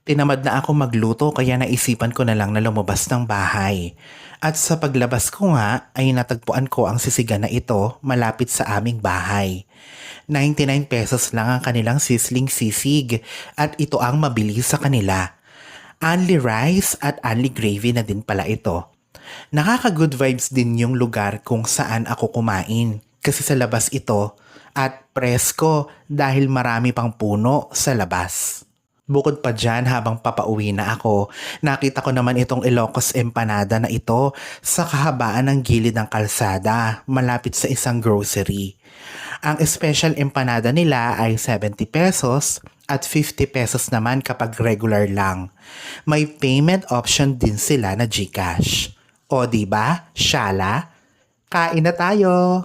Tinamad na ako magluto kaya naisipan ko na lang na lumabas ng bahay. At sa paglabas ko nga ay natagpuan ko ang sisigan na ito malapit sa aming bahay. 99 pesos lang ang kanilang sisling sisig at ito ang mabilis sa kanila. Only rice at only gravy na din pala ito. Nakaka-good vibes din yung lugar kung saan ako kumain kasi sa labas ito at presko dahil marami pang puno sa labas. Bukod pa dyan habang papauwi na ako, nakita ko naman itong Ilocos Empanada na ito sa kahabaan ng gilid ng kalsada malapit sa isang grocery. Ang special empanada nila ay 70 pesos at 50 pesos naman kapag regular lang. May payment option din sila na GCash. O diba, Shala? Kain na tayo!